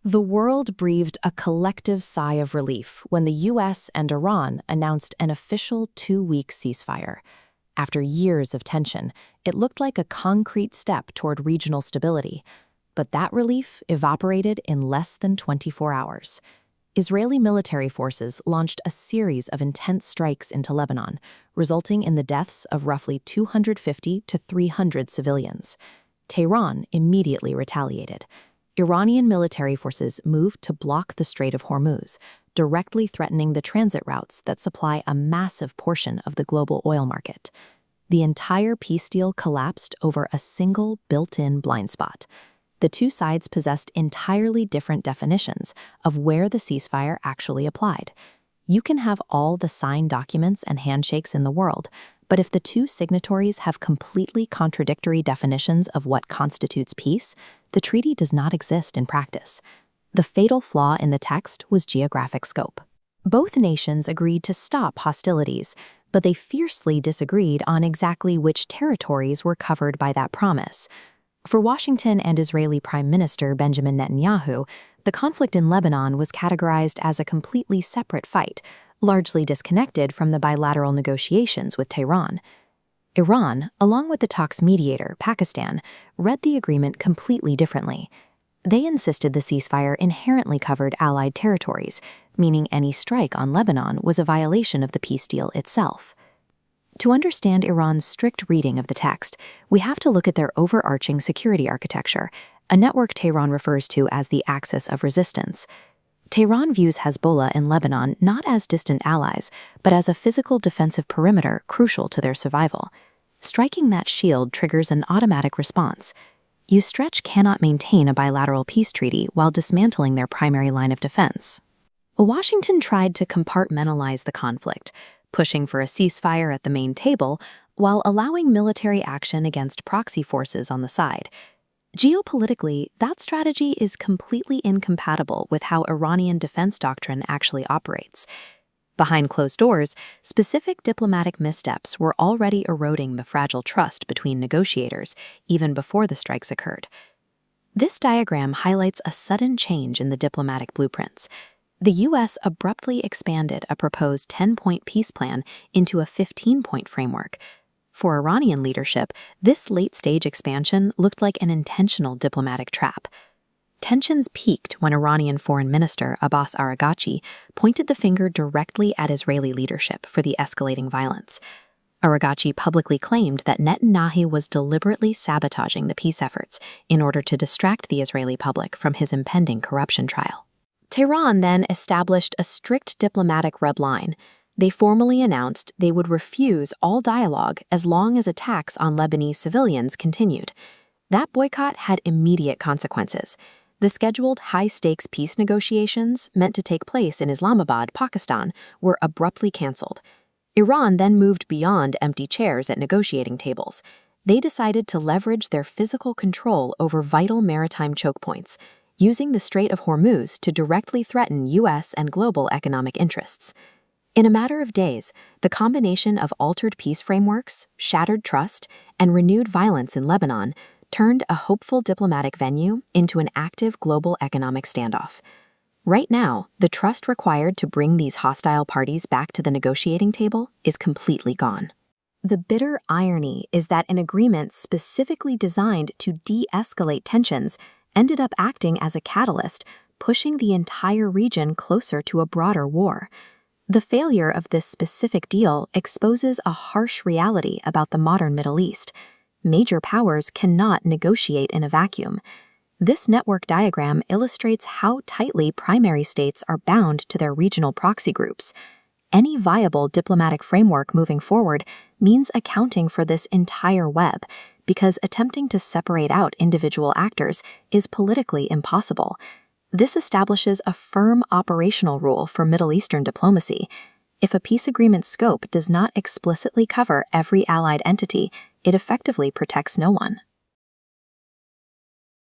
The world breathed a collective sigh of relief when the US and Iran announced an official 2-week ceasefire. After years of tension, it looked like a concrete step toward regional stability. But that relief evaporated in less than 24 hours. Israeli military forces launched a series of intense strikes into Lebanon, resulting in the deaths of roughly 250 to 300 civilians. Tehran immediately retaliated. Iranian military forces moved to block the Strait of Hormuz, directly threatening the transit routes that supply a massive portion of the global oil market. The entire peace deal collapsed over a single built-in blind spot. The two sides possessed entirely different definitions of where the ceasefire actually applied. You can have all the signed documents and handshakes in the world, but if the two signatories have completely contradictory definitions of what constitutes peace, the treaty does not exist in practice. The fatal flaw in the text was geographic scope. Both nations agreed to stop hostilities, but they fiercely disagreed on exactly which territories were covered by that promise. For Washington and Israeli Prime Minister Benjamin Netanyahu, the conflict in Lebanon was categorized as a completely separate fight, largely disconnected from the bilateral negotiations with Tehran. Iran, along with the talks' mediator, Pakistan, read the agreement completely differently. They insisted the ceasefire inherently covered Allied territories, meaning any strike on Lebanon was a violation of the peace deal itself. To understand Iran's strict reading of the text, we have to look at their overarching security architecture, a network Tehran refers to as the axis of resistance. Tehran views Hezbollah in Lebanon not as distant allies, but as a physical defensive perimeter crucial to their survival. Striking that shield triggers an automatic response. You stretch cannot maintain a bilateral peace treaty while dismantling their primary line of defense. Washington tried to compartmentalize the conflict, pushing for a ceasefire at the main table while allowing military action against proxy forces on the side. Geopolitically, that strategy is completely incompatible with how Iranian defense doctrine actually operates. Behind closed doors, specific diplomatic missteps were already eroding the fragile trust between negotiators, even before the strikes occurred. This diagram highlights a sudden change in the diplomatic blueprints. The U.S. abruptly expanded a proposed 10-point peace plan into a 15-point framework. For Iranian leadership, this late-stage expansion looked like an intentional diplomatic trap. Tensions peaked when Iranian Foreign Minister Abbas Araghchi pointed the finger directly at Israeli leadership for the escalating violence. Araghchi publicly claimed that Netanyahu was deliberately sabotaging the peace efforts in order to distract the Israeli public from his impending corruption trial. Tehran then established a strict diplomatic red line. They formally announced they would refuse all dialogue as long as attacks on Lebanese civilians continued. That boycott had immediate consequences. The scheduled high-stakes peace negotiations, meant to take place in Islamabad, Pakistan, were abruptly canceled. Iran then moved beyond empty chairs at negotiating tables. They decided to leverage their physical control over vital maritime choke points, using the Strait of Hormuz to directly threaten U.S. and global economic interests. In a matter of days, the combination of altered peace frameworks, shattered trust, and renewed violence in Lebanon turned a hopeful diplomatic venue into an active global economic standoff. Right now, the trust required to bring these hostile parties back to the negotiating table is completely gone. The bitter irony is that an agreement specifically designed to de-escalate tensions ended up acting as a catalyst, pushing the entire region closer to a broader war. The failure of this specific deal exposes a harsh reality about the modern Middle East. Major powers cannot negotiate in a vacuum. This network diagram illustrates how tightly primary states are bound to their regional proxy groups. Any viable diplomatic framework moving forward means accounting for this entire web, because attempting to separate out individual actors is politically impossible. This establishes a firm operational rule for Middle Eastern diplomacy. If a peace agreement's scope does not explicitly cover every allied entity, it effectively protects no one.